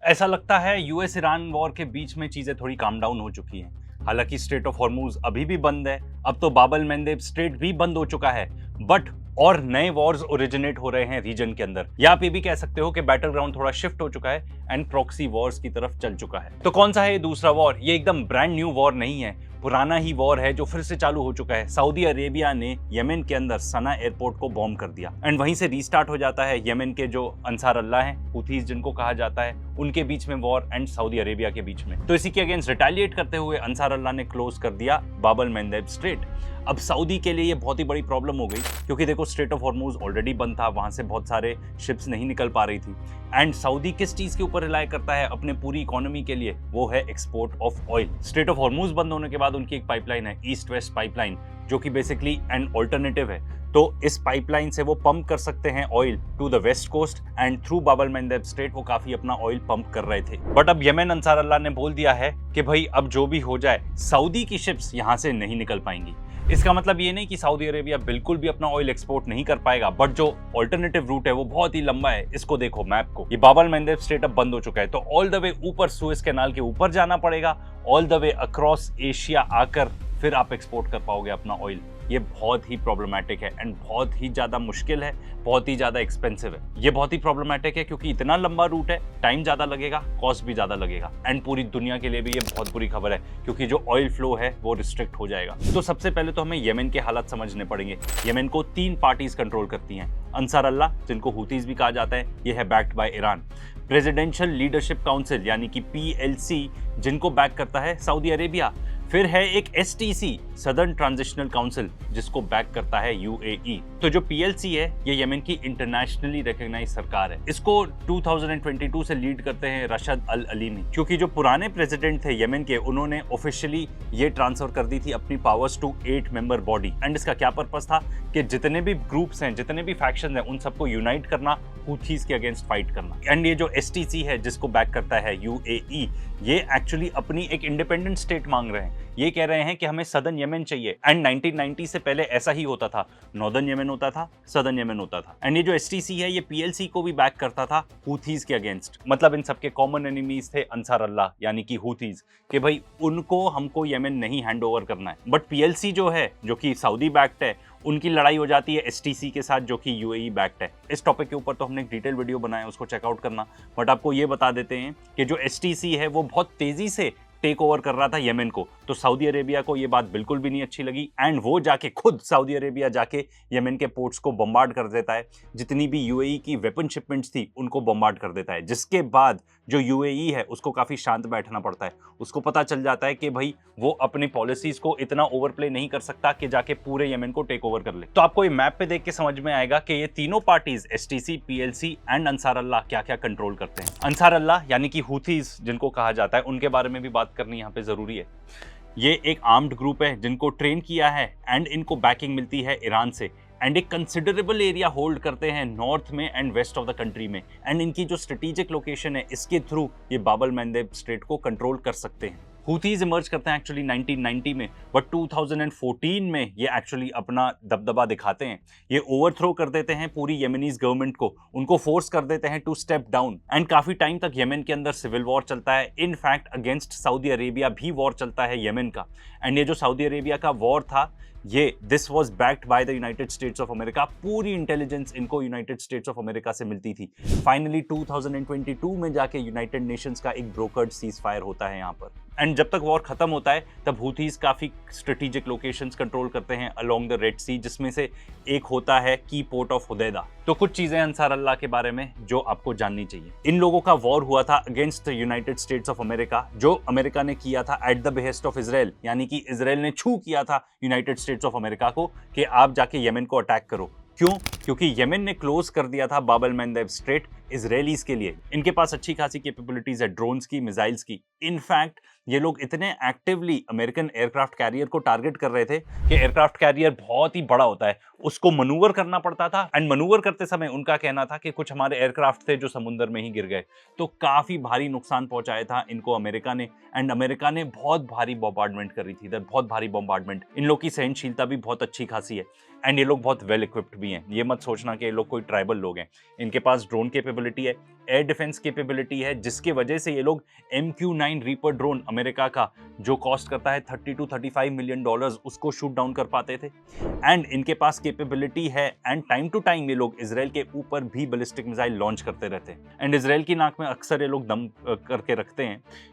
ऐसा लगता है यूएस ईरान वॉर के बीच में चीजें थोड़ी काम डाउन हो चुकी हैं। हालांकि स्ट्रेट ऑफ हॉर्मूज अभी भी बंद है, अब तो बाब एल मंदेब स्ट्रेट भी बंद हो चुका है, बट और नए वॉर्स ओरिजिनेट हो रहे हैं रीजन के अंदर। या आप ये भी कह सकते हो कि बैटल ग्राउंड थोड़ा शिफ्ट हो चुका है एंड प्रॉक्सी वॉर्स की तरफ चल चुका है। तो कौन सा है ये दूसरा वॉर? ये एकदम ब्रांड न्यू वॉर नहीं है, पुराना ही वॉर है जो फिर से चालू हो चुका है। सऊदी अरेबिया ने यमन के अंदर सना एयरपोर्ट को बॉम्ब कर दिया एंड वहीं से रीस्टार्ट हो जाता है यमन के जो अंसार अल्लाह हैं, हुथीज जिनको कहा जाता है, उनके बीच में वॉर एंड सऊदी अरेबिया के बीच में। तो इसी के अगेंस्ट रिटेलिएट करते हुए अंसार अल्लाह ने क्लोज कर दिया बाब एल मंदेब स्ट्रेट। अब सऊदी के लिए ये बहुत ही बड़ी प्रॉब्लम हो गई, क्योंकि देखो स्ट्रेट ऑफ हॉर्मूज ऑलरेडी बंद था, वहां से बहुत सारे शिप्स नहीं निकल पा रही थी। एंड सऊदी किस चीज के ऊपर रिलाय करता है अपने पूरी इकोनॉमी के लिए? वो है export of oil. Straight of Hormuz बंद होने के बाद उनकी एक पाइपलाइन है, ईस्ट वेस्ट पाइपलाइन, जो कि बेसिकली एन ऑल्टरनेटिव है। तो इस पाइपलाइन से वो पंप कर सकते हैं oil to the west coast and through Bab el Mandeb strait वो काफी अपना ऑयल पंप कर रहे थे। बट अब यमन अंसार अल्लाह ने बोल दिया है कि भाई अब जो भी हो जाए, सऊदी की शिप्स यहां से नहीं निकल पाएंगी। इसका मतलब ये नहीं कि सऊदी अरेबिया बिल्कुल भी अपना ऑयल एक्सपोर्ट नहीं कर पाएगा, बट जो ऑल्टरनेटिव रूट है वो बहुत ही लंबा है। इसको देखो मैप को, ये बाब एल मंदेब स्ट्रेट अब बंद हो चुका है, तो ऑल द वे ऊपर सुएज कैनाल के ऊपर जाना पड़ेगा, all the way across Asia आकर फिर आप एक्सपोर्ट कर पाओगे अपना ऑयल। ये बहुत ही प्रॉब्लमैटिक है एंड बहुत ही ज्यादा मुश्किल है, बहुत ही ज्यादा एक्सपेंसिव है। ये बहुत ही प्रॉब्लमैटिक है क्योंकि इतना लंबा रूट है, टाइम ज्यादा लगेगा, कॉस्ट भी ज्यादा लगेगा एंड पूरी दुनिया के लिए भी ये बहुत बुरी खबर है, क्योंकि जो ऑयल फ्लो है वो रिस्ट्रिक्ट हो जाएगा। तो सबसे पहले तो हमें यमन के हालात समझने पड़ेंगे। यमन को 3 पार्टीज कंट्रोल करती हैं। अंसार अल्लाह, जिनको हुतीज भी कहा जाता है, ये है backed by Iran. Presidential leadership council यानी कि PLC, जिनको बैक करता है सऊदी अरेबिया। फिर है एक STC, सदर्न ट्रांजिशनल काउंसिल, जिसको बैक करता है UAE। तो जो PLC है ये यमन की इंटरनेशनली रिकॉग्नाइज्ड सरकार है। इसको 2022 से लीड करते हैं रशद अल अलीमी, क्योंकि जो पुराने प्रेसिडेंट थे यमन के, उन्होंने ऑफिशियली ये ट्रांसफर कर दी थी अपनी powers to 8 member body. And इसका क्या पर्पस था कि जितने भी ग्रुप्स हैं, जितने भी फैक्शन हैं, उन सबको यूनाइट करना, हुथीज के अगेंस्ट फाइट करना। एंड ये जो STC है जिसको बैक करता है UAE, ये एक्चुअली अपनी एक इंडिपेंडेंट स्टेट मांग रहे हैं। ये कह रहे हैं कि हमें सदर्न यमन चाहिए। एंड 1990 से पहले ऐसा ही होता था, नॉर्दर्न यमन होता था, सदर्न यमन होता था। एंड ये जो STC है ये PLC को भी बैक करता था हुथीज के अगेंस्ट। मतलब इन सबके कॉमन एनिमीज थे अंसार अल्लाह यानी कि हुथीज, कि भाई उनको हमको यमन नहीं हैंड ओवर करना है। बट PLC जो है, जो कि सऊदी बैक्ड है, उनकी लड़ाई हो जाती है STC के साथ, जो कि UAE बैक्ड है। इस टॉपिक के ऊपर तो हमने एक डिटेल वीडियो बनाया है, उसको चेकआउट करना। बट आपको ये बता देते हैं कि जो STC है वो बहुत तेजी से टेक ओवर कर रहा था यमन को। तो सऊदी अरेबिया को ये बात बिल्कुल भी नहीं अच्छी लगी एंड वो जाके खुद सऊदी अरेबिया जाके यमन के पोर्ट्स को बम्बार्ड कर देता है। जितनी भी UAE की वेपन शिपमेंट्स थी उनको बम्बार्ड कर देता है, जिसके बाद जो UAE है उसको काफी शांत बैठना पड़ता है। उसको पता चल जाता है कि भाई वो अपनी पॉलिसीज को इतना ओवरप्ले नहीं कर सकता कि जाके पूरे यमन को टेक ओवर कर ले। तो आपको ये मैप पे देख के समझ में आएगा कि ये तीनों parties STC, PLC and Ansar Allah क्या क्या कंट्रोल करते हैं। अंसार अल्लाह यानी कि हुथीज जिनको कहा जाता है, उनके बारे में भी बात करनी यहाँ पे जरूरी है। ये एक आर्म्ड ग्रुप है जिनको ट्रेन किया है एंड इनको बैकिंग मिलती है ईरान से एंड एक कंसिडरेबल एरिया होल्ड करते हैं नॉर्थ में and west of the country में। एंड इनकी जो स्ट्रेटेजिक लोकेशन है, इसके थ्रू ये बाब एल मंदेब स्ट्रेट को कंट्रोल कर सकते हैं। हुथीज इमर्ज करते हैं एक्चुअली 1990 में, बट 2014 में ये एक्चुअली अपना दबदबा दिखाते हैं। ये ओवरथ्रो कर देते हैं पूरी यमनीज गवर्नमेंट को, उनको फोर्स कर देते हैं टू स्टेप डाउन। एंड काफी टाइम तक यमन के अंदर सिविल वॉर चलता है। इनफैक्ट अगेंस्ट सऊदी अरेबिया भी वॉर चलता है यमन का। एंड ये जो सऊदी अरेबिया का वॉर था, ये this was backed by the United states of America. पूरी इंटेलिजेंस इनको यूनाइटेड स्टेट्स ऑफ अमेरिका से मिलती थी। फाइनली 2022 में जाके यूनाइटेड नेशंस का एक ब्रोकर्ड सीज फायर होता है यहाँ पर। एंड जब तक वॉर खत्म होता है तब हुथीज काफी स्ट्रेटेजिक लोकेशंस कंट्रोल करते हैं अलोंग द रेड सी, जिसमें से एक होता है की पोर्ट ऑफ हुदैदा। तो कुछ चीजें अंसार अल्लाह के बारे में जो आपको जाननी चाहिए। इन लोगों का वॉर हुआ था against the United states of America, जो अमेरिका ने किया था at the behest of Israel, यानी कि इजराइल ने छू किया था यूनाइटेड स्टेट्स ऑफ अमेरिका को कि आप जाके यमन को अटैक करो। क्यों? क्योंकि यमन ने क्लोज कर दिया था बाब एल मंदेब स्ट्रेट इजरायलीज के लिए। इनके पास अच्छी खासी कैपेबिलिटीज है ड्रोन्स की, मिसाइल्स की। इनफैक्ट ये लोग इतने एक्टिवली अमेरिकन एयरक्राफ्ट कैरियर को टारगेट कर रहे थे कि एयरक्राफ्ट कैरियर बहुत ही बड़ा होता है, उसको मनूवर करना पड़ता था। एंड मनूवर करते समय उनका कहना था कि कुछ हमारे एयरक्राफ्ट थे जो समुद्र में ही गिर गए। तो काफी भारी नुकसान पहुंचाया था इनको अमेरिका ने। एंड अमेरिका ने बहुत भारी बॉम्बार्डमेंट करी थी इधर, बहुत भारी बॉम्बार्डमेंट। इन लोग की सहनशीलता भी बहुत अच्छी खासी है। एंड ये लोग बहुत वेल इक्विप्ड भी हैं। ये मत सोचना कि ये लोग कोई ट्राइबल लोग हैं। इनके पास ड्रोन कैपेबिलिटी है, एयर डिफेंस कैपेबिलिटी है, जिसकी वजह से ये लोग MQ-9 रीपर ड्रोन अमेरिका का जो कॉस्ट करता है 30 to 35 मिलियन डॉलर्स उसको शूट डाउन कर पाते थे। एंड इनके पास कैपेबिलिटी है एंड टाइम टू टाइम ये लोग इसराइल के ऊपर भी बैलिस्टिक मिसाइल लॉन्च करते रहते हैं। एंड इसराइल की नाक में अक्सर ये लोग दम करके रखते हैं